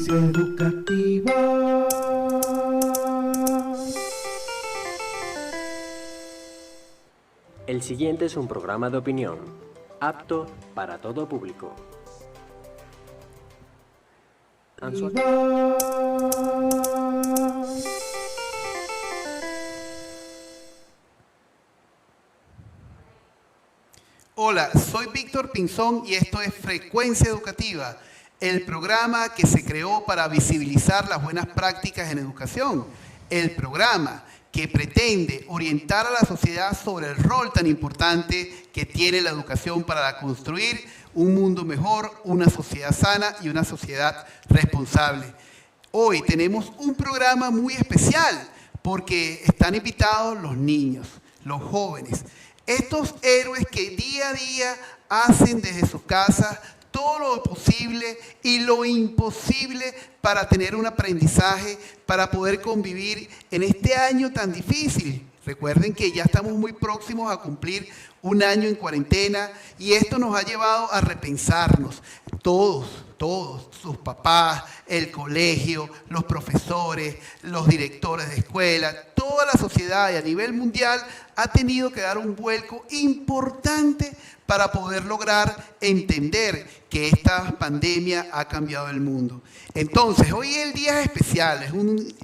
Frecuencia educativa. El siguiente es un programa de opinión, apto para todo público. Hola, soy Víctor Pinzón y esto es Frecuencia Educativa, el programa que se creó para visibilizar las buenas prácticas en educación, el programa que pretende orientar a la sociedad sobre el rol tan importante que tiene la educación para construir un mundo mejor, una sociedad sana y una sociedad responsable. Hoy tenemos un programa muy especial porque están invitados los niños, los jóvenes, estos héroes que día a día hacen desde sus casas todo lo posible y lo imposible para tener un aprendizaje, para poder convivir en este año tan difícil. Recuerden que ya estamos muy próximos a cumplir un año en cuarentena y esto nos ha llevado a repensarnos. Todos, sus papás, el colegio, los profesores, los directores de escuela, toda la sociedad y a nivel mundial ha tenido que dar un vuelco importante para poder lograr entender que esta pandemia ha cambiado el mundo. Entonces, hoy el día es especial,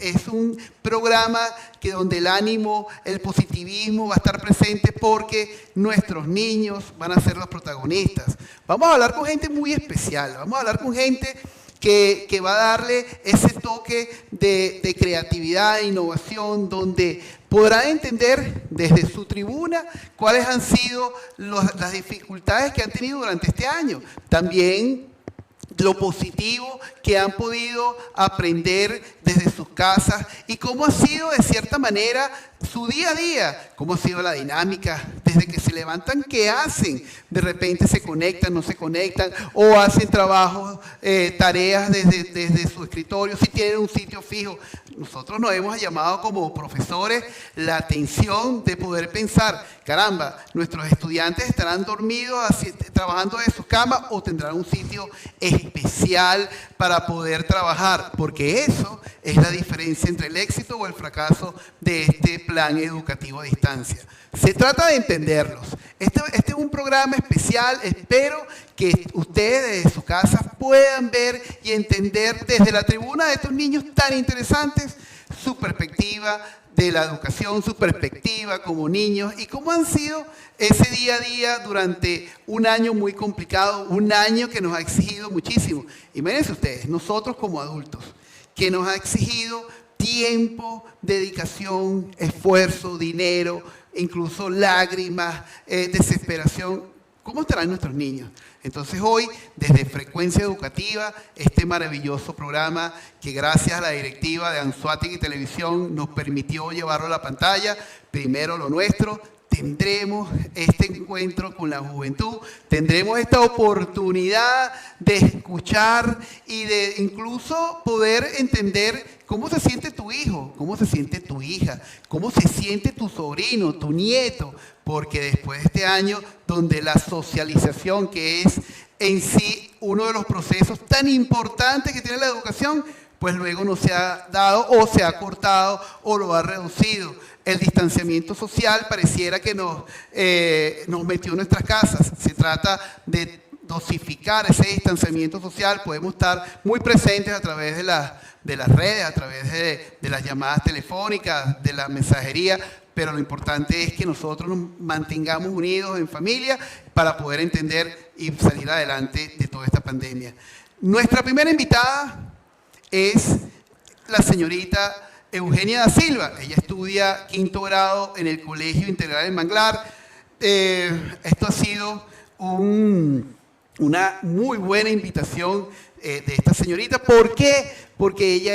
es un programa donde el ánimo, el positivismo va a estar presente porque nuestros niños van a ser los protagonistas. Vamos a hablar con gente muy especial, vamos a hablar con gente que va a darle ese toque de creatividad e innovación, donde podrán entender desde su tribuna cuáles han sido las dificultades que han tenido durante este año. También lo positivo que han podido aprender desde sus casas y cómo ha sido de cierta manera su día a día, cómo ha sido la dinámica, desde que se levantan, ¿qué hacen? De repente se conectan, no se conectan, o hacen trabajos, tareas desde su escritorio, si tienen un sitio fijo. Nosotros nos hemos llamado como profesores la atención de poder pensar, caramba, nuestros estudiantes estarán dormidos trabajando de sus camas o tendrán un sitio especial para poder trabajar, porque eso es la diferencia entre el éxito o el fracaso de este plan educativo a distancia. Se trata de entenderlos. Este es un programa especial. Espero que ustedes desde sus casas puedan ver y entender desde la tribuna de estos niños tan interesantes su perspectiva de la educación, su perspectiva como niños y cómo han sido ese día a día durante un año muy complicado, un año que nos ha exigido muchísimo. Imagínense ustedes, nosotros como adultos, que nos ha exigido tiempo, dedicación, esfuerzo, dinero, incluso lágrimas, desesperación. ¿Cómo estarán nuestros niños? Entonces hoy, desde Frecuencia Educativa, este maravilloso programa que gracias a la directiva de Anzoátegui Televisión nos permitió llevarlo a la pantalla, primero lo nuestro, tendremos este encuentro con la juventud, tendremos esta oportunidad de escuchar y de incluso poder entender cómo se siente tu hijo, cómo se siente tu hija, cómo se siente tu sobrino, tu nieto, porque después de este año donde la socialización, que es en sí uno de los procesos tan importantes que tiene la educación, pues luego no se ha dado o se ha cortado o lo ha reducido. El distanciamiento social pareciera que nos metió en nuestras casas. Se trata de dosificar ese distanciamiento social. Podemos estar muy presentes a través de las redes, a través de las llamadas telefónicas, de la mensajería, pero lo importante es que nosotros nos mantengamos unidos en familia para poder entender y salir adelante de toda esta pandemia. Nuestra primera invitada es la señorita Eugenia da Silva. Ella estudia quinto grado en el Colegio Integral en Manglar. Esto ha sido una muy buena invitación de esta señorita. ¿Por qué? Porque ella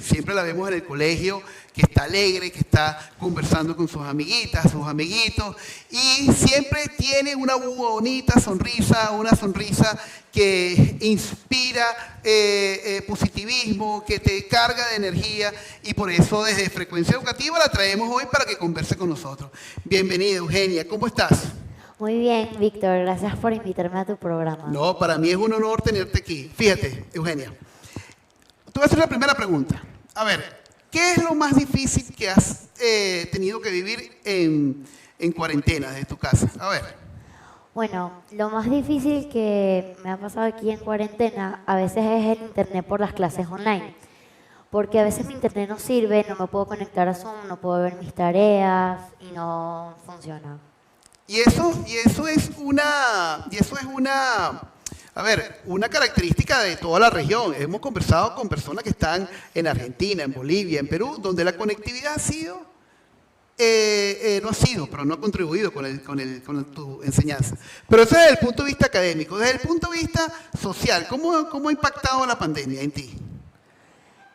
siempre la vemos en el colegio, que está alegre, que está conversando con sus amiguitas, sus amiguitos, y siempre tiene una bonita sonrisa, una sonrisa que inspira positivismo, que te carga de energía, y por eso desde Frecuencia Educativa la traemos hoy para que converse con nosotros. Bienvenida, Eugenia, ¿cómo estás? Muy bien, Víctor, gracias por invitarme a tu programa. No, para mí es un honor tenerte aquí. Fíjate, Eugenia, voy a hacer la primera pregunta. A ver, ¿qué es lo más difícil que has tenido que vivir en cuarentena desde tu casa? A ver. Bueno, lo más difícil que me ha pasado aquí en cuarentena a veces es el internet por las clases online. Porque a veces mi internet no sirve, no me puedo conectar a Zoom, no puedo ver mis tareas y no funciona. Y eso es una característica de toda la región. Hemos conversado con personas que están en Argentina, en Bolivia, en Perú, donde la conectividad no ha contribuido con tu enseñanza. Pero eso desde el punto de vista académico. Desde el punto de vista social, ¿cómo ha impactado la pandemia en ti?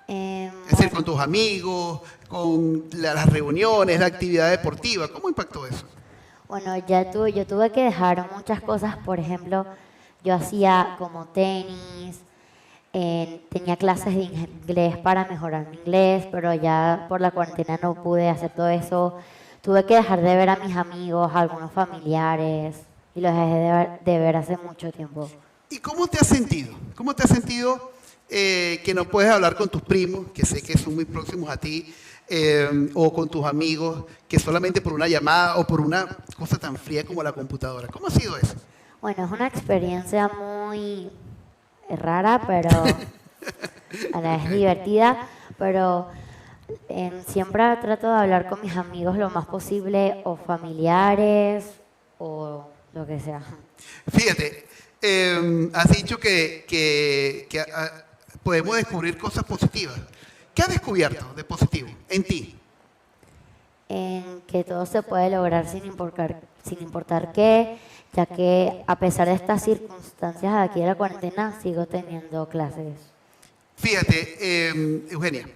Es decir, con tus amigos, con las reuniones, la actividad deportiva, ¿cómo impactó eso? Bueno, yo tuve que dejar muchas cosas, por ejemplo, yo hacía como tenis, tenía clases de inglés para mejorar mi inglés, pero ya por la cuarentena no pude hacer todo eso. Tuve que dejar de ver a mis amigos, a algunos familiares, y los dejé de ver hace mucho tiempo. ¿Y cómo te has sentido? ¿Cómo te has sentido que no puedes hablar con tus primos, que sé que son muy próximos a ti, o con tus amigos, que solamente por una llamada o por una cosa tan fría como la computadora? ¿Cómo ha sido eso? Bueno, es una experiencia muy rara, pero a la vez divertida, pero siempre trato de hablar con mis amigos lo más posible, o familiares, o lo que sea. Fíjate, has dicho que podemos descubrir cosas positivas. ¿Qué has descubierto de positivo en ti? En que todo se puede lograr sin importar qué, ya que a pesar de estas circunstancias de aquí de la cuarentena, sigo teniendo clases. Fíjate, Eugenia,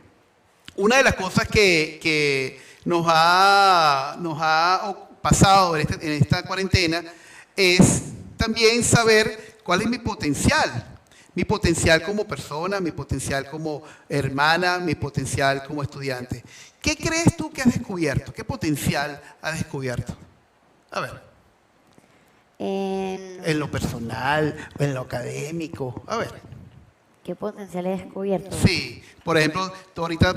una de las cosas que nos ha pasado en esta cuarentena es también saber cuál es mi potencial como persona, mi potencial como hermana, mi potencial como estudiante. ¿Qué crees tú que has descubierto? ¿Qué potencial has descubierto? A ver. En lo personal, en lo académico. A ver. ¿Qué potencial he descubierto? Sí, por ejemplo, tú ahorita,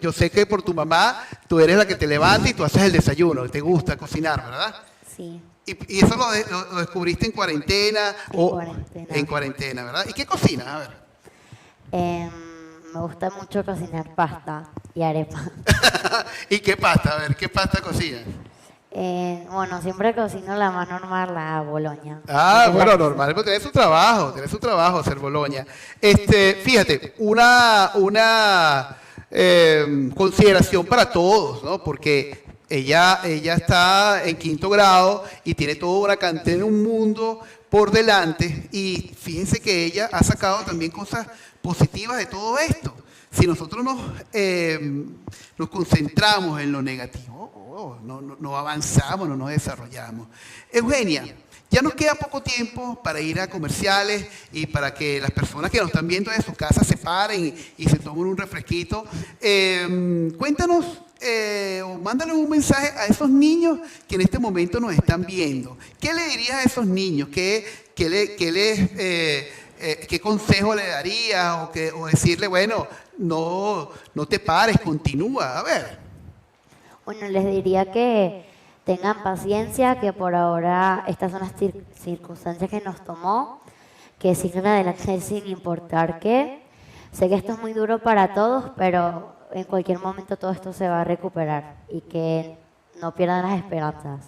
yo sé que por tu mamá, tú eres la que te levanta y tú haces el desayuno, te gusta cocinar, ¿verdad? Sí. ¿Y eso lo descubriste en cuarentena? En cuarentena, ¿verdad? ¿Y qué cocinas? A ver. Me gusta mucho cocinar pasta y arepa. ¿Y qué pasta? A ver, ¿qué pasta cocinas? Bueno, siempre cocino la más normal, la boloña. Ah, bueno, normal, pero tenés su trabajo hacer boloña. Fíjate, una consideración para todos, ¿no? Porque ella está en 5º grado y tiene toda una cantidad, un mundo por delante, y fíjense que ella ha sacado también cosas positivas de todo esto. Si nosotros nos concentramos en lo negativo, no avanzamos, no nos desarrollamos. Eugenia, ya nos queda poco tiempo para ir a comerciales y para que las personas que nos están viendo desde sus casas se paren y se tomen un refresquito. Cuéntanos o mándale un mensaje a esos niños que en este momento nos están viendo. ¿Qué le dirías a esos niños? ¿Qué consejo le darías? O decirle, bueno, no te pares, continúa. A ver. Bueno, les diría que tengan paciencia, que por ahora estas son las circunstancias que nos tomó, que sigan adelante sin importar qué. Sé que esto es muy duro para todos, pero en cualquier momento todo esto se va a recuperar y que no pierdan las esperanzas.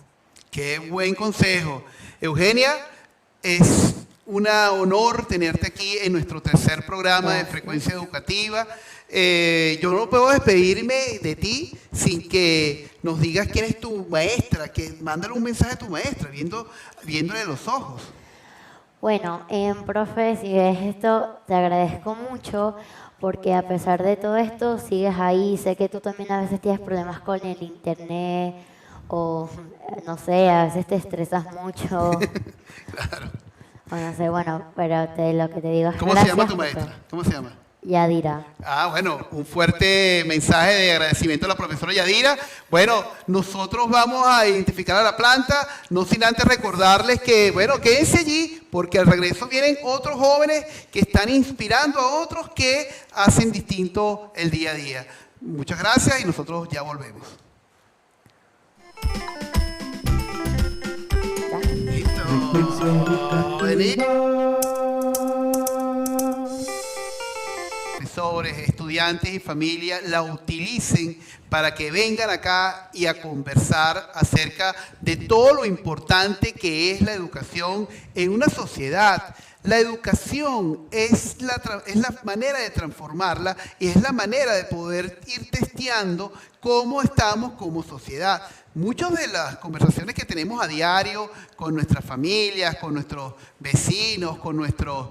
Qué buen consejo. Eugenia, es un honor tenerte aquí en nuestro 3er programa de Frecuencia Educativa. Yo no puedo despedirme de ti sin que nos digas quién es tu maestra, que mándale un mensaje a tu maestra, viéndole los ojos. Bueno, profe, si ves esto, te agradezco mucho porque a pesar de todo esto sigues ahí. Sé que tú también a veces tienes problemas con el internet o no sé, a veces te estresas mucho. Claro. O no sé, bueno, pero lo que te digo es ¿Cómo se llama tu maestra? ¿Cómo se llama? Yadira. Bueno, un fuerte mensaje de agradecimiento a la profesora Yadira. Bueno, nosotros vamos a identificar a la planta, no sin antes recordarles que, bueno, quédense allí, porque al regreso vienen otros jóvenes que están inspirando a otros que hacen distinto el día a día. Muchas gracias y nosotros ya volvemos. Listo. Profesores, estudiantes y familia la utilicen para que vengan acá y a conversar acerca de todo lo importante que es la educación en una sociedad. La educación es la manera de transformarla y es la manera de poder ir testeando cómo estamos como sociedad. Muchas de las conversaciones que tenemos a diario con nuestras familias, con nuestros vecinos, con nuestros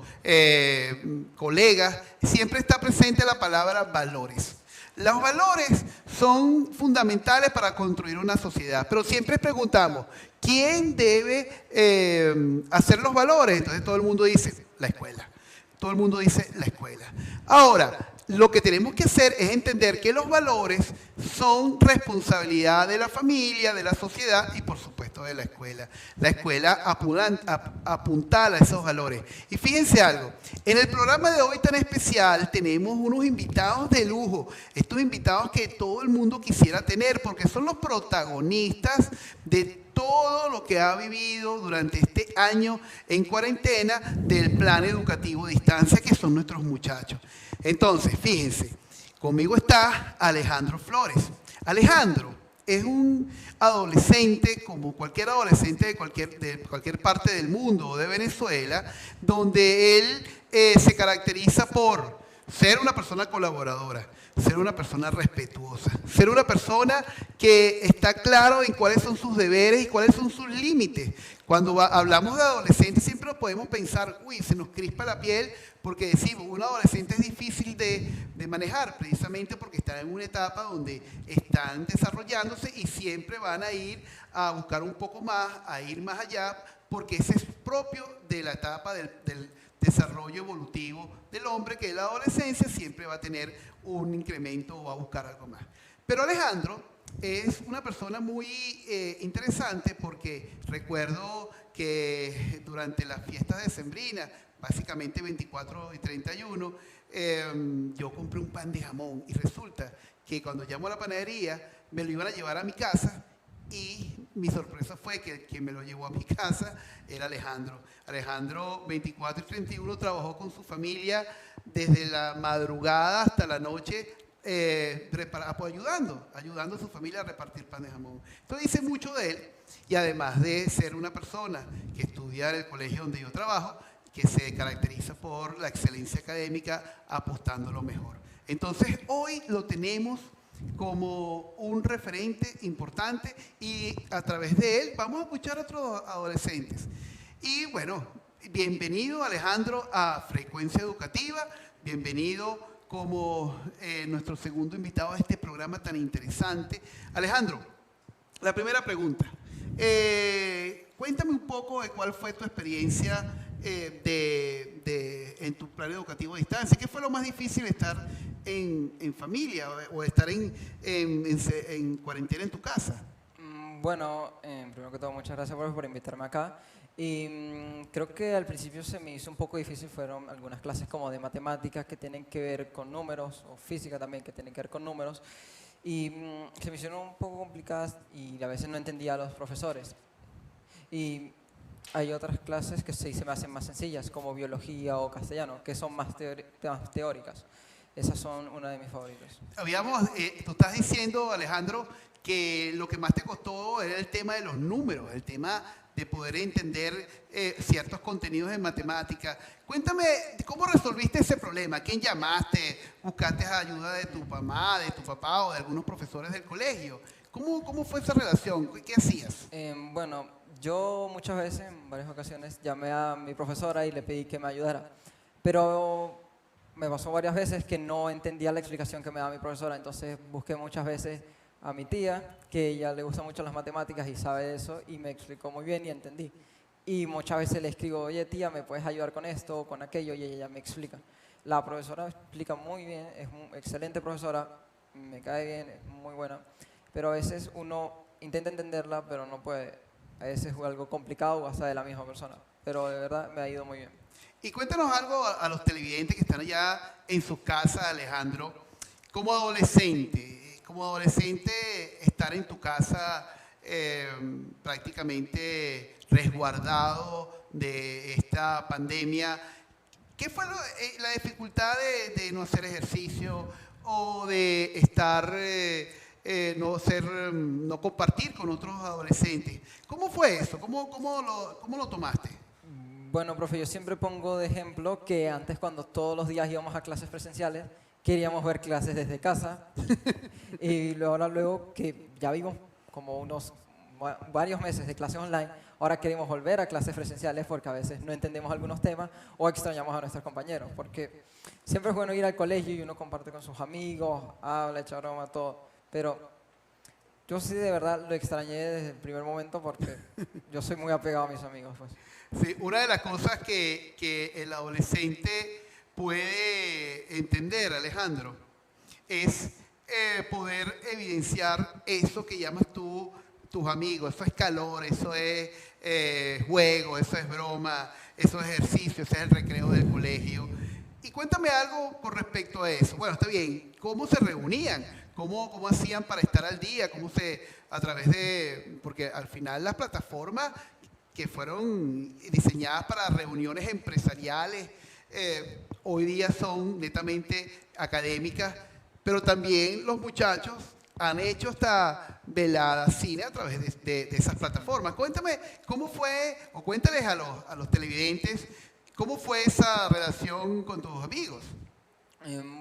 colegas, siempre está presente la palabra valores. Los valores son fundamentales para construir una sociedad, pero siempre preguntamos, ¿quién debe hacer los valores? Entonces todo el mundo dice, la escuela. Todo el mundo dice, la escuela. Ahora, lo que tenemos que hacer es entender que los valores son responsabilidad de la familia, de la sociedad y por supuesto de la escuela. La escuela apuntala esos valores. Y fíjense algo, en el programa de hoy tan especial tenemos unos invitados de lujo. Estos invitados que todo el mundo quisiera tener porque son los protagonistas de todo lo que ha vivido durante este año en cuarentena del plan educativo a distancia que son nuestros muchachos. Entonces, fíjense, conmigo está Alejandro Flores. Alejandro es un adolescente, como cualquier adolescente de cualquier parte del mundo o de Venezuela, donde él se caracteriza por ser una persona colaboradora, ser una persona respetuosa, ser una persona que está claro en cuáles son sus deberes y cuáles son sus límites. Cuando hablamos de adolescentes siempre podemos pensar, uy, se nos crispa la piel porque decimos, un adolescente es difícil de manejar, precisamente porque están en una etapa donde están desarrollándose y siempre van a ir a buscar un poco más, a ir más allá, porque ese es propio de la etapa del desarrollo evolutivo del hombre, que en la adolescencia siempre va a tener un incremento o va a buscar algo más. Pero Alejandro es una persona muy interesante porque recuerdo que durante las fiestas decembrinas, básicamente 24 y 31, yo compré un pan de jamón y resulta que cuando llamo a la panadería me lo iban a llevar a mi casa y mi sorpresa fue que quien me lo llevó a mi casa era Alejandro. Alejandro, 24 y 31, trabajó con su familia desde la madrugada hasta la noche, ayudando a su familia a repartir pan de jamón. Esto dice mucho de él y además de ser una persona que estudia en el colegio donde yo trabajo, que se caracteriza por la excelencia académica apostando lo mejor. Entonces hoy lo tenemos como un referente importante y a través de él vamos a escuchar a otros adolescentes. Y bueno, bienvenido Alejandro a Frecuencia Educativa, bienvenido como nuestro segundo invitado a este programa tan interesante. Alejandro, la primera pregunta, cuéntame un poco de cuál fue tu experiencia en tu plan educativo a distancia. ¿Qué fue lo más difícil de estar en familia o de estar en cuarentena en tu casa? Bueno, primero que todo, muchas gracias por invitarme acá. Y creo que al principio se me hizo un poco difícil, fueron algunas clases como de matemáticas que tienen que ver con números, o física también que tienen que ver con números, y se me hicieron un poco complicadas y a veces no entendía a los profesores. Y hay otras clases que se me hacen más sencillas, como biología o castellano, que son más teóricas. Esas son una de mis favoritas. Tú estás diciendo, Alejandro, que lo que más te costó era el tema de los números, el tema de poder entender ciertos contenidos de matemática. Cuéntame, ¿cómo resolviste ese problema? ¿A quién llamaste? ¿Buscaste ayuda de tu mamá, de tu papá o de algunos profesores del colegio? ¿Cómo fue esa relación? ¿Qué hacías? Bueno, yo muchas veces, en varias ocasiones, llamé a mi profesora y le pedí que me ayudara. Pero me pasó varias veces que no entendía la explicación que me daba mi profesora, entonces busqué muchas veces a mi tía, que ella le gusta mucho las matemáticas y sabe eso, y me explicó muy bien y entendí. Y muchas veces le escribo, oye tía, ¿me puedes ayudar con esto o con aquello? Y ella me explica. La profesora explica muy bien, es una excelente profesora, me cae bien, es muy buena, pero a veces uno intenta entenderla, pero no puede. A veces es algo complicado o hasta de la misma persona, pero de verdad me ha ido muy bien. Y cuéntanos algo a los televidentes que están allá en sus casas, Alejandro. Como adolescente estar en tu casa prácticamente resguardado de esta pandemia, ¿qué fue la dificultad de no hacer ejercicio o de estar, no compartir con otros adolescentes? ¿Cómo fue eso? ¿Cómo lo tomaste? Bueno, profe, yo siempre pongo de ejemplo que antes cuando todos los días íbamos a clases presenciales, queríamos ver clases desde casa y ahora luego que ya vimos como varios meses de clases online, ahora queremos volver a clases presenciales porque a veces no entendemos algunos temas o extrañamos a nuestros compañeros, porque siempre es bueno ir al colegio y uno comparte con sus amigos, habla, echa broma, todo, pero yo sí de verdad lo extrañé desde el primer momento porque yo soy muy apegado a mis amigos, pues. Sí, una de las cosas que el adolescente puede entender, Alejandro, es poder evidenciar eso que llamas tú tus amigos. Eso es calor, eso es juego, eso es broma, eso es ejercicio, ese es el recreo del colegio. Y cuéntame algo con respecto a eso. Bueno, está bien, ¿cómo se reunían? ¿Cómo hacían para estar al día? A través de, porque al final las plataformas que fueron diseñadas para reuniones empresariales, hoy día son netamente académicas, pero también los muchachos han hecho hasta veladas, cine a través de esas plataformas. Cuéntame cómo fue, o cuéntales a los televidentes, cómo fue esa relación con tus amigos.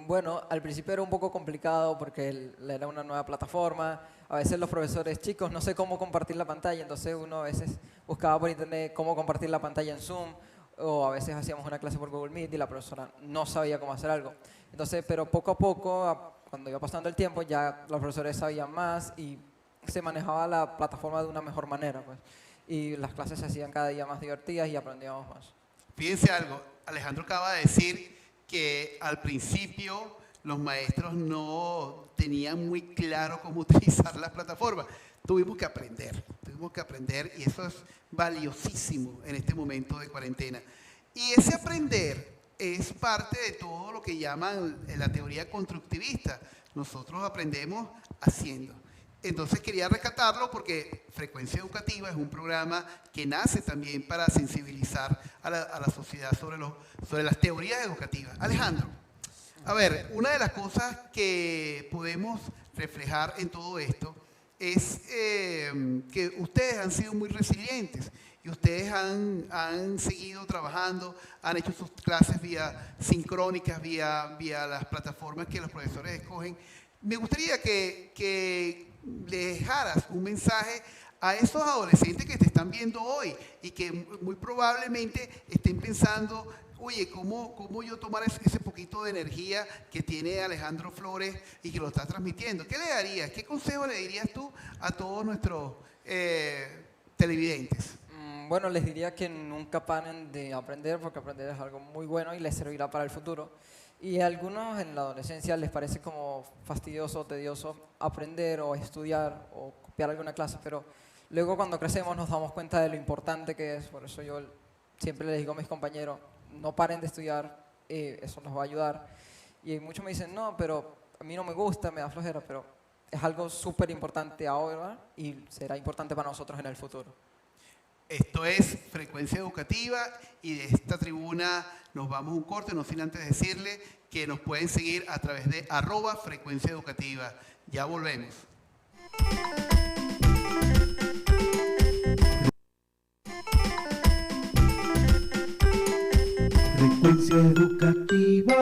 Bueno, al principio era un poco complicado porque era una nueva plataforma. A veces los profesores chicos no sé cómo compartir la pantalla, entonces uno a veces buscaba por internet cómo compartir la pantalla en Zoom, o a veces hacíamos una clase por Google Meet y la profesora no sabía cómo hacer algo. Entonces, pero poco a poco, cuando iba pasando el tiempo, ya los profesores sabían más y se manejaba la plataforma de una mejor manera, pues. Y las clases se hacían cada día más divertidas y aprendíamos más. Fíjense algo, Alejandro acaba de decir que al principio los maestros no tenían muy claro cómo utilizar las plataformas. Tuvimos que aprender y eso es valiosísimo en este momento de cuarentena. Y ese aprender es parte de todo lo que llaman la teoría constructivista. Nosotros aprendemos haciendo. Entonces quería rescatarlo porque Frecuencia Educativa es un programa que nace también para sensibilizar a la sociedad sobre las teorías educativas. Alejandro, a ver, una de las cosas que podemos reflejar en todo esto es que ustedes han sido muy resilientes y ustedes han seguido trabajando, han hecho sus clases vía sincrónicas, vía las plataformas que los profesores escogen. Me gustaría que le dejaras un mensaje a esos adolescentes que te están viendo hoy y que muy probablemente estén pensando, oye, ¿cómo yo tomar ese poquito de energía que tiene Alejandro Flores y que lo está transmitiendo? ¿Qué le darías? ¿Qué consejo le dirías tú a todos nuestros televidentes? Bueno, les diría que nunca paren de aprender porque aprender es algo muy bueno y les servirá para el futuro. Y a algunos en la adolescencia les parece como fastidioso, tedioso aprender o estudiar o copiar alguna clase, pero luego cuando crecemos nos damos cuenta de lo importante que es. Por eso yo siempre les digo a mis compañeros, no paren de estudiar, eso nos va a ayudar. Y muchos me dicen, no, pero a mí no me gusta, me da flojera, pero es algo súper importante ahora y será importante para nosotros en el futuro. Esto es Frecuencia Educativa y de esta tribuna nos vamos a un corte, no sin antes decirle que nos pueden seguir a través de @Frecuencia Educativa. Ya volvemos. Frecuencia Educativa.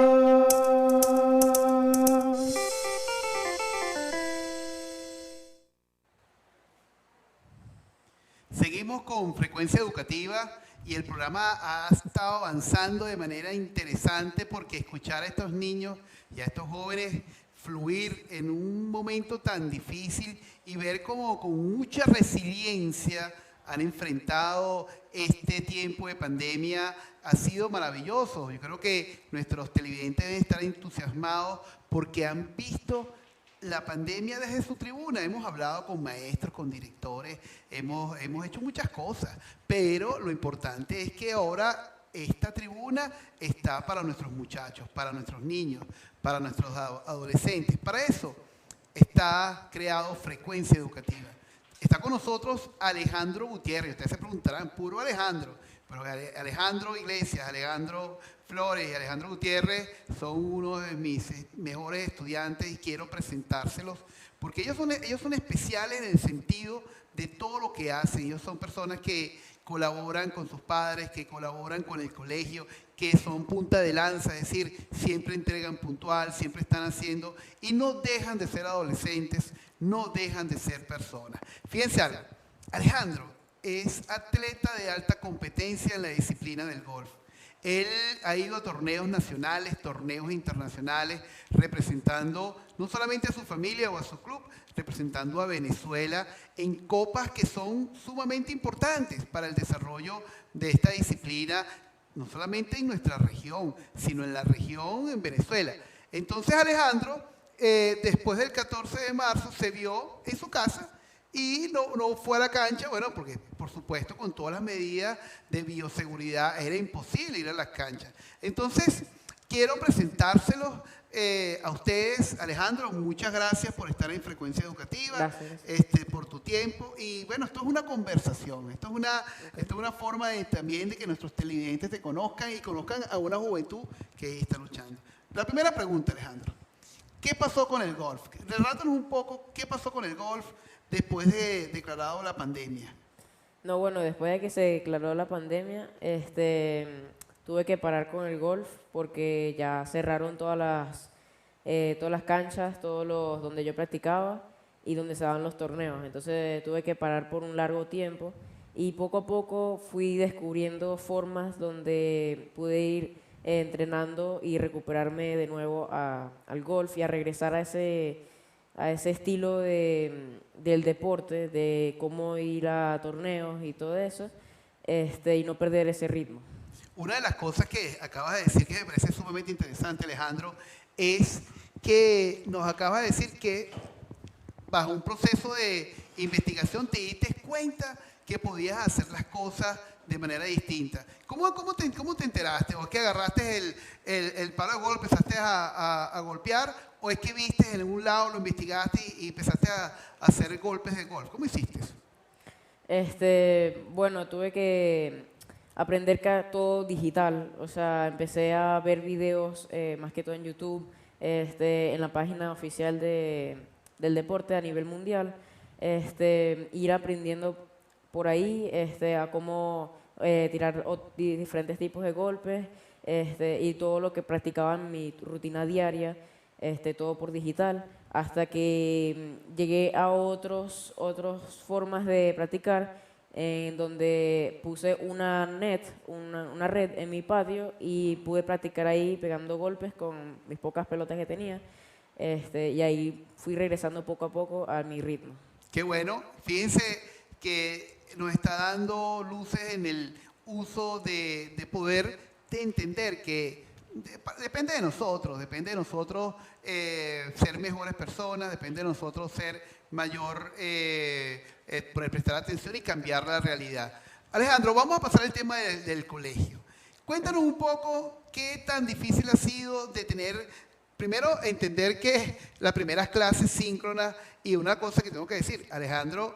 Seguimos con Frecuencia Educativa y el programa ha estado avanzando de manera interesante porque escuchar a estos niños y a estos jóvenes fluir en un momento tan difícil y ver cómo con mucha resiliencia han enfrentado este tiempo de pandemia ha sido maravilloso. Yo creo que nuestros televidentes deben estar entusiasmados porque han visto la pandemia desde su tribuna. Hemos hablado con maestros, con directores, hemos hecho muchas cosas, pero lo importante es que ahora esta tribuna está para nuestros muchachos, para nuestros niños, para nuestros adolescentes. Para eso está creado Frecuencia Educativa. Está con nosotros Alejandro Gutiérrez. Ustedes se preguntarán, puro Alejandro. Pero Alejandro Iglesias, Alejandro Flores y Alejandro Gutiérrez son uno de mis mejores estudiantes y quiero presentárselos porque ellos son especiales en el sentido de todo lo que hacen. Ellos son personas que colaboran con sus padres, que colaboran con el colegio, que son punta de lanza, es decir, siempre entregan puntual, siempre están haciendo y no dejan de ser adolescentes, no dejan de ser personas. Fíjense algo, Alejandro es atleta de alta competencia en la disciplina del golf. Él ha ido a torneos nacionales, torneos internacionales, representando no solamente a su familia o a su club, representando a Venezuela en copas que son sumamente importantes para el desarrollo de esta disciplina, no solamente en nuestra región, sino en la región en Venezuela. Entonces Alejandro, después del 14 de marzo, se vio en su casa y no fue a la cancha, bueno, porque por supuesto con todas las medidas de bioseguridad era imposible ir a las canchas. Entonces, quiero presentárselos a ustedes. Alejandro, muchas gracias por estar en Frecuencia Educativa, Gracias. por tu tiempo. Y bueno, esto es una conversación, esto es una forma también de que nuestros televidentes te conozcan y conozcan a una juventud que está luchando. La primera pregunta, Alejandro, ¿qué pasó con el golf? Relátanos un poco qué pasó con el golf después de declarado la pandemia. No, bueno, después de que se declaró la pandemia, tuve que parar con el golf porque ya cerraron todas las canchas, donde yo practicaba y donde se daban los torneos. Entonces tuve que parar por un largo tiempo y poco a poco fui descubriendo formas donde pude ir entrenando y recuperarme de nuevo al golf y a regresar a ese estilo del deporte, de cómo ir a torneos y todo eso, y no perder ese ritmo. Una de las cosas que acabas de decir que me parece sumamente interesante, Alejandro, es que nos acabas de decir que bajo un proceso de investigación te diste cuenta que podías hacer las cosas de manera distinta. ¿Cómo te enteraste? ¿O es que agarraste el palo de golf, empezaste a golpear? ¿O es que viste en algún lado, lo investigaste y empezaste a hacer golpes de golf? ¿Cómo hiciste eso? Bueno, tuve que aprender todo digital. O sea, empecé a ver videos, más que todo en YouTube, en la página oficial del deporte a nivel mundial. Ir aprendiendo por ahí a cómo tirar diferentes tipos de golpes y todo lo que practicaba en mi rutina diaria, todo por digital, hasta que llegué a otras formas de practicar, en donde puse una red en mi patio y pude practicar ahí pegando golpes con mis pocas pelotas que tenía, y ahí fui regresando poco a poco a mi ritmo. Qué bueno. Fíjense que nos está dando luces en el uso de poder de entender que depende de nosotros ser mejores personas, depende de nosotros ser mayor, prestar atención y cambiar la realidad. Alejandro, vamos a pasar al tema del colegio. Cuéntanos un poco qué tan difícil ha sido de tener, primero entender que las primeras clases síncronas, y una cosa que tengo que decir, Alejandro,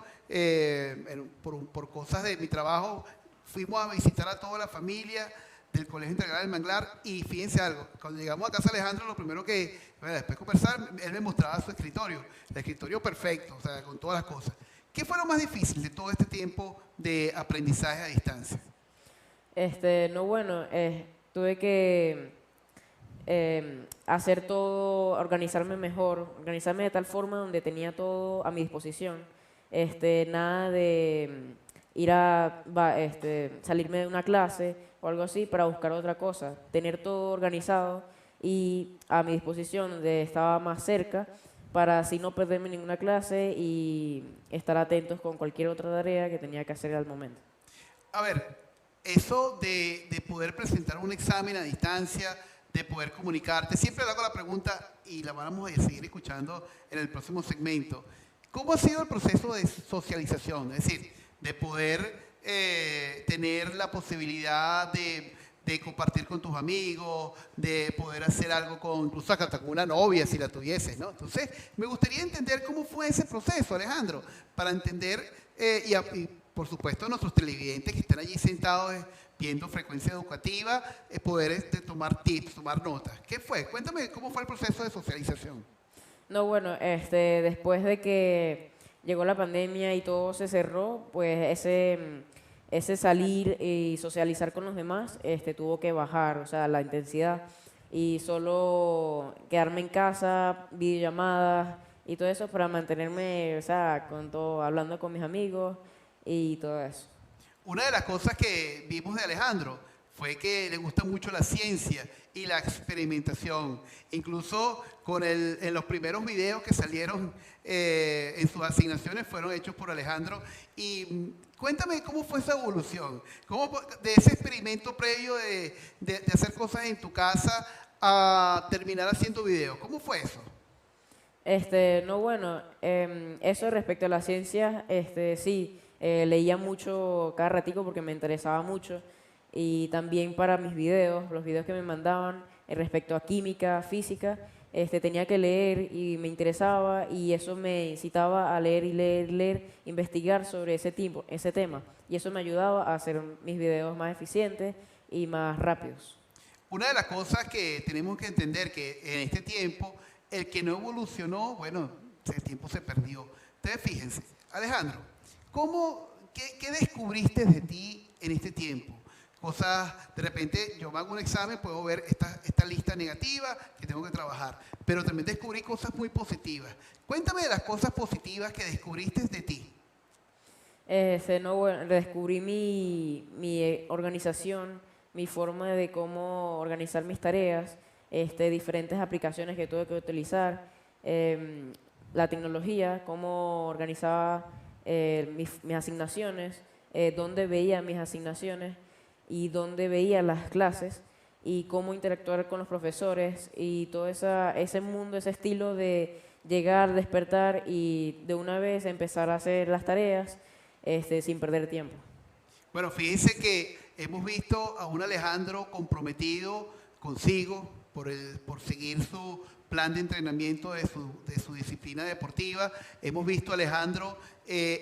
por cosas de mi trabajo, fuimos a visitar a toda la familia del Colegio Integral del Manglar y fíjense algo, cuando llegamos a casa de Alejandro, lo primero que, después de conversar, él me mostraba su escritorio, el escritorio perfecto, o sea, con todas las cosas. ¿Qué fue lo más difícil de todo este tiempo de aprendizaje a distancia? No, bueno, tuve que hacer todo, organizarme mejor, organizarme de tal forma donde tenía todo a mi disposición. Nada de ir salirme de una clase o algo así para buscar otra cosa. Tener todo organizado y a mi disposición, donde estaba más cerca, para así no perderme ninguna clase y estar atentos con cualquier otra tarea que tenía que hacer al momento. A ver, eso de poder presentar un examen a distancia, de poder comunicarte, siempre le hago la pregunta y la vamos a seguir escuchando en el próximo segmento. ¿Cómo ha sido el proceso de socialización? Es decir, de poder tener la posibilidad de compartir con tus amigos, de poder hacer algo incluso hasta con una novia si la tuvieses, ¿no? Entonces, me gustaría entender cómo fue ese proceso, Alejandro, para entender, y por supuesto nuestros televidentes que están allí sentados viendo Frecuencia Educativa, poder tomar tips, tomar notas. ¿Qué fue? Cuéntame cómo fue el proceso de socialización. No, bueno, después de que llegó la pandemia y todo se cerró, pues ese salir y socializar con los demás tuvo que bajar, o sea, la intensidad, y solo quedarme en casa, videollamadas y todo eso para mantenerme, o sea, hablando con mis amigos y todo eso. Una de las cosas que vimos de Alejandro fue que le gusta mucho la ciencia y la experimentación. Incluso en los primeros videos que salieron en sus asignaciones fueron hechos por Alejandro. Y cuéntame cómo fue esa evolución, de ese experimento previo de hacer cosas en tu casa a terminar haciendo videos. ¿Cómo fue eso? No, bueno, eso respecto a la ciencia, sí, leía mucho cada ratico porque me interesaba mucho, y también para mis videos, los videos que me mandaban respecto a química, física, tenía que leer y me interesaba, y eso me incitaba a leer y leer, investigar sobre ese tema, y eso me ayudaba a hacer mis videos más eficientes y más rápidos. Una de las cosas que tenemos que entender que en este tiempo, el que no evolucionó, bueno, el tiempo se perdió. Ustedes fíjense, Alejandro, ¿qué descubriste de ti en este tiempo? Cosas, de repente yo me hago un examen, puedo ver esta lista negativa que tengo que trabajar, pero también descubrí cosas muy positivas. Cuéntame de las cosas positivas que descubriste de ti. No, bueno, descubrí mi organización, mi forma de cómo organizar mis tareas, diferentes aplicaciones que tuve que utilizar, la tecnología, cómo organizaba mis asignaciones, dónde veía mis asignaciones y dónde veía las clases, y cómo interactuar con los profesores y todo ese mundo, ese estilo de llegar, despertar y de una vez empezar a hacer las tareas sin perder tiempo. Bueno, fíjense que hemos visto a un Alejandro comprometido consigo por seguir su plan de entrenamiento de su disciplina deportiva. Hemos visto a Alejandro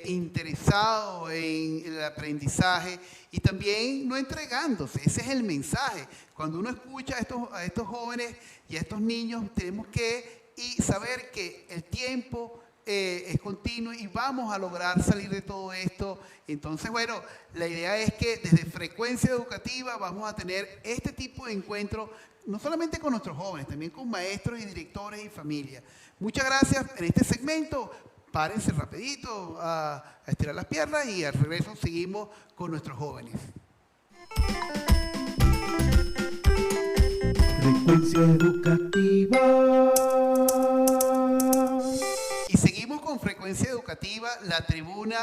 interesado en el aprendizaje y también no entregándose. Ese es el mensaje. Cuando uno escucha a estos jóvenes y a estos niños, tenemos que saber que el tiempo es continuo y vamos a lograr salir de todo esto. Entonces, bueno, la idea es que desde Frecuencia Educativa vamos a tener este tipo de encuentros, no solamente con nuestros jóvenes, también con maestros y directores y familias. Muchas gracias en este segmento. Párense rapidito a estirar las piernas y al regreso seguimos con nuestros jóvenes. Frecuencia Educativa. Y seguimos con Frecuencia Educativa, la tribuna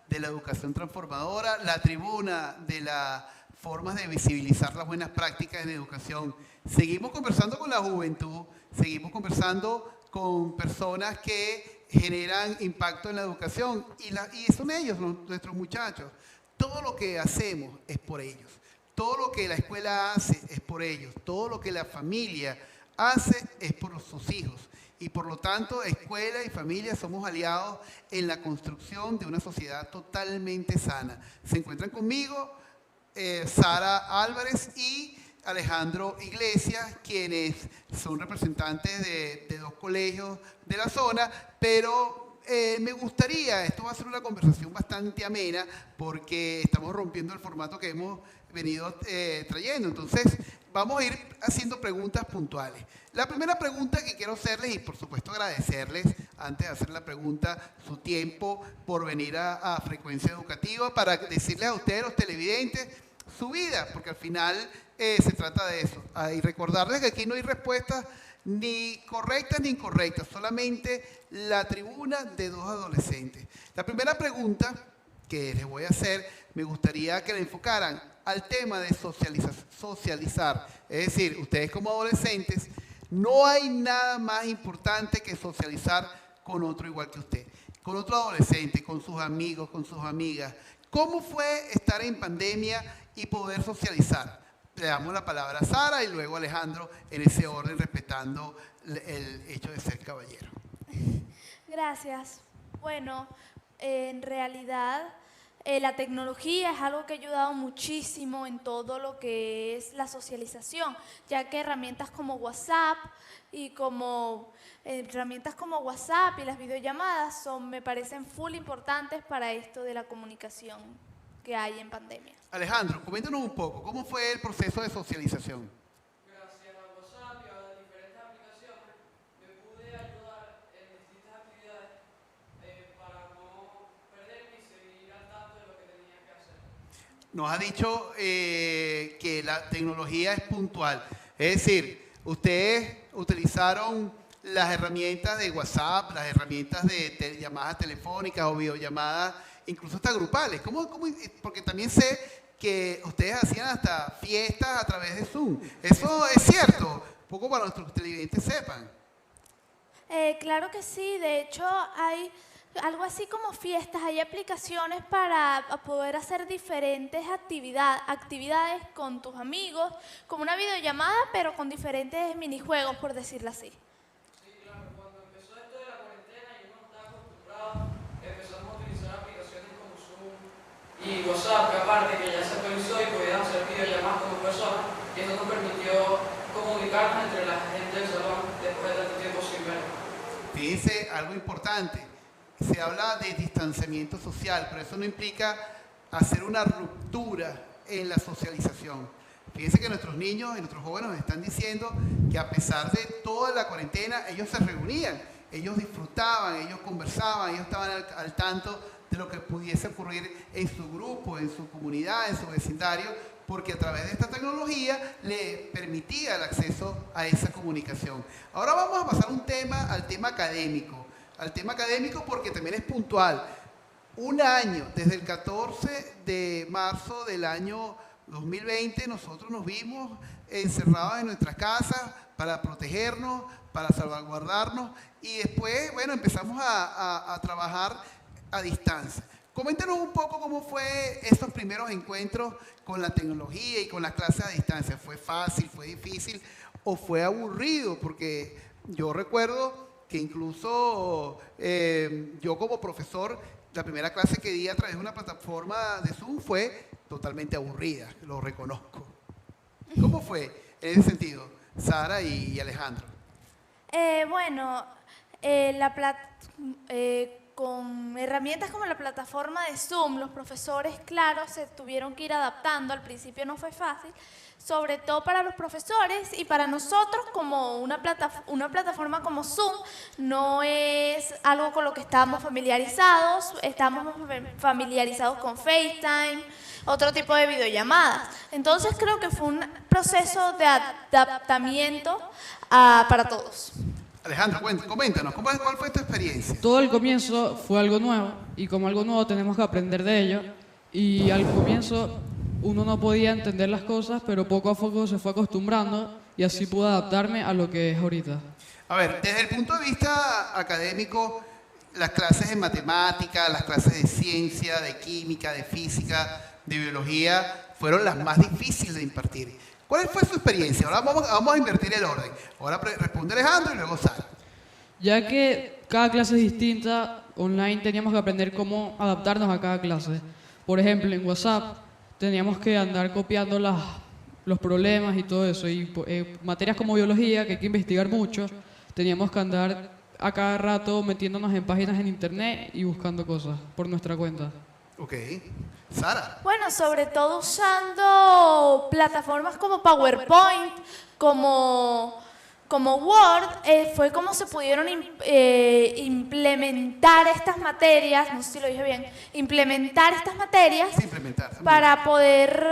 de la educación transformadora, la tribuna de las formas de visibilizar las buenas prácticas en educación. Seguimos conversando con la juventud, seguimos conversando con personas que generan impacto en la educación y son ellos, nuestros muchachos. Todo lo que hacemos es por ellos. Todo lo que la escuela hace es por ellos. Todo lo que la familia hace es por sus hijos. Y por lo tanto, escuela y familia somos aliados en la construcción de una sociedad totalmente sana. Se encuentran conmigo Sara Álvarez y Alejandro Iglesias, quienes son representantes de dos colegios de la zona, pero me gustaría, esto va a ser una conversación bastante amena porque estamos rompiendo el formato que hemos venido trayendo. Entonces, vamos a ir haciendo preguntas puntuales. La primera pregunta que quiero hacerles, y por supuesto agradecerles, antes de hacer la pregunta, su tiempo por venir a Frecuencia Educativa, para decirles a ustedes, los televidentes, su vida, porque al final se trata de eso. Y recordarles que aquí no hay respuestas ni correctas ni incorrectas, solamente la tribuna de dos adolescentes. La primera pregunta que les voy a hacer, me gustaría que la enfocaran al tema de socializar. Es decir, ustedes como adolescentes, no hay nada más importante que socializar con otro igual que usted, con otro adolescente, con sus amigos, con sus amigas. ¿Cómo fue estar en pandemia y poder socializar? Le damos la palabra a Sara y luego a Alejandro en ese orden, respetando el hecho de ser caballero. Gracias. Bueno, en realidad la tecnología es algo que ha ayudado muchísimo en todo lo que es la socialización, ya que herramientas como WhatsApp y las videollamadas me parecen full importantes para esto de la comunicación que hay en pandemia. Alejandro, coméntanos un poco, ¿cómo fue el proceso de socialización? Gracias a WhatsApp y a diferentes aplicaciones me pude ayudar en distintas actividades para no perderme y seguir al tanto de lo que tenía que hacer. Nos ha dicho que la tecnología es puntual, es decir, ustedes utilizaron las herramientas de WhatsApp, las herramientas de llamadas telefónicas o videollamadas, incluso hasta grupales. Porque también sé que ustedes hacían hasta fiestas a través de Zoom. Eso es cierto, un poco para nuestros televidentes sepan. Claro que sí, de hecho hay algo así como fiestas, hay aplicaciones para poder hacer diferentes actividades con tus amigos, como una videollamada, pero con diferentes minijuegos, por decirlo así. Sí, claro, cuando empezó esto de la cuarentena y uno no estaba acostumbrado, empezamos a utilizar aplicaciones como Zoom y WhatsApp, que aparte que ya se actualizó y podíamos hacer videollamadas como personas, y eso nos permitió comunicarnos entre la gente del salón después de tanto tiempo sin vernos. Fíjense algo importante. Se habla de distanciamiento social, pero eso no implica hacer una ruptura en la socialización. Fíjense que nuestros niños y nuestros jóvenes nos están diciendo que a pesar de toda la cuarentena, ellos se reunían, ellos disfrutaban, ellos conversaban, ellos estaban al tanto de lo que pudiese ocurrir en su grupo, en su comunidad, en su vecindario, porque a través de esta tecnología le permitía el acceso a esa comunicación. Ahora vamos a pasar al tema académico. Al tema académico porque también es puntual. Un año, desde el 14 de marzo del año 2020, nosotros nos vimos encerrados en nuestras casas para protegernos, para salvaguardarnos y después, bueno, empezamos a trabajar a distancia. Coméntanos un poco cómo fue estos primeros encuentros con la tecnología y con las clases a distancia. ¿Fue fácil, fue difícil o fue aburrido? Porque yo recuerdo que incluso yo como profesor, la primera clase que di a través de una plataforma de Zoom fue totalmente aburrida, lo reconozco. ¿Cómo fue en ese sentido, Sara y Alejandro? Con herramientas como la plataforma de Zoom, los profesores, claro, se tuvieron que ir adaptando. Al principio no fue fácil, sobre todo para los profesores y para nosotros, como una plataforma como Zoom no es algo con lo que estamos familiarizados con FaceTime, otro tipo de videollamadas. Entonces creo que fue un proceso de adaptamiento para todos. Alejandro, coméntanos, ¿cuál fue tu experiencia? Todo el comienzo fue algo nuevo y como algo nuevo tenemos que aprender de ello y al comienzo uno no podía entender las cosas, pero poco a poco se fue acostumbrando y así pude adaptarme a lo que es ahorita. A ver, desde el punto de vista académico, las clases de matemática, las clases de ciencia, de química, de física, de biología, fueron las más difíciles de impartir. ¿Cuál fue su experiencia? Ahora vamos a invertir el orden. Ahora responde Alejandro y luego Sara. Ya que cada clase es distinta, online teníamos que aprender cómo adaptarnos a cada clase. Por ejemplo, en WhatsApp teníamos que andar copiando los problemas y todo eso. Y materias como biología, que hay que investigar mucho, teníamos que andar a cada rato metiéndonos en páginas en internet y buscando cosas por nuestra cuenta. Ok. Sara. Bueno, sobre todo usando plataformas como PowerPoint, como Word, fue como se pudieron implementar estas materias, no sé si lo dije bien, implementar estas materias para poder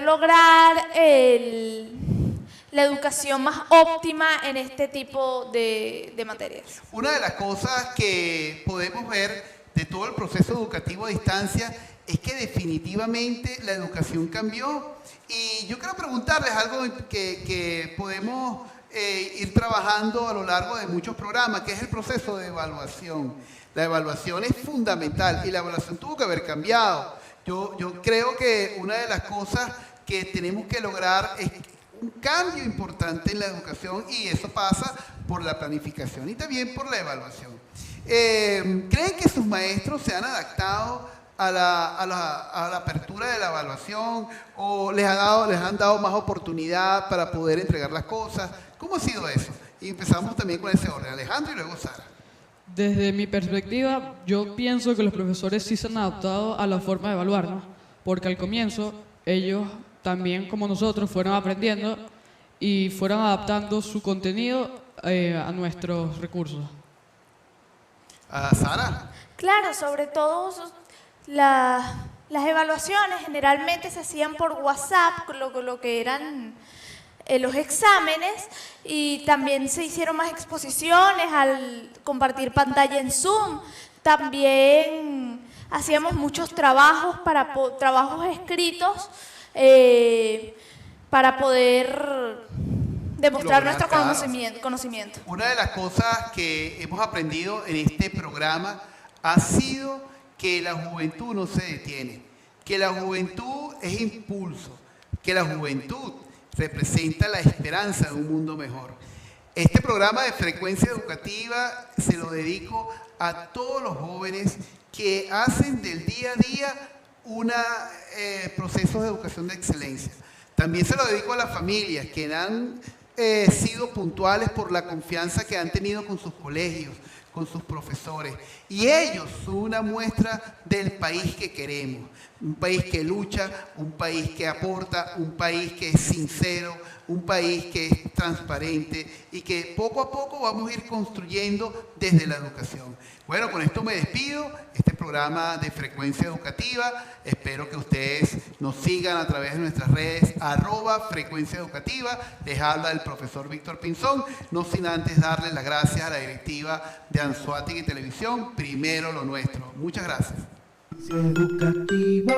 lograr la educación más óptima en este tipo de materias? Una de las cosas que podemos ver de todo el proceso educativo a distancia es que definitivamente la educación cambió. Y yo quiero preguntarles algo que podemos ir trabajando a lo largo de muchos programas, que es el proceso de evaluación. La evaluación es fundamental y la evaluación tuvo que haber cambiado. Yo creo que una de las cosas que tenemos que lograr es un cambio importante en la educación, y eso pasa por la planificación y también por la evaluación. ¿Creen que sus maestros se han adaptado a la apertura de la evaluación, o les han dado más oportunidad para poder entregar las cosas? ¿Cómo ha sido eso? Y empezamos también con ese orden, Alejandro y luego Sara. Desde mi perspectiva, yo pienso que los profesores sí se han adaptado a la forma de evaluarnos, porque al comienzo ellos también, como nosotros, fueron aprendiendo y fueron adaptando su contenido a nuestros recursos. Sara. Claro, sobre todo las evaluaciones generalmente se hacían por WhatsApp, lo que eran los exámenes, y también se hicieron más exposiciones al compartir pantalla en Zoom. También hacíamos muchos trabajos trabajos escritos para poder demostrar nuestro conocimiento. Una de las cosas que hemos aprendido en este programa ha sido que la juventud no se detiene, que la juventud es impulso, que la juventud representa la esperanza de un mundo mejor. Este programa de Frecuencia Educativa se lo dedico a todos los jóvenes que hacen del día a día un proceso de educación de excelencia. También se lo dedico a las familias que han sido puntuales por la confianza que han tenido con sus colegios, con sus profesores. Y ellos son una muestra del país que queremos. Un país que lucha, un país que aporta, un país que es sincero, un país que es transparente y que poco a poco vamos a ir construyendo desde la educación. Bueno, con esto me despido. Este programa de Frecuencia Educativa, espero que ustedes nos sigan a través de nuestras redes, @Frecuencia Educativa. Les habla el profesor Víctor Pinzón, no sin antes darle las gracias a la directiva de Anzoátegui Televisión, primero lo nuestro. Muchas gracias. Educativa.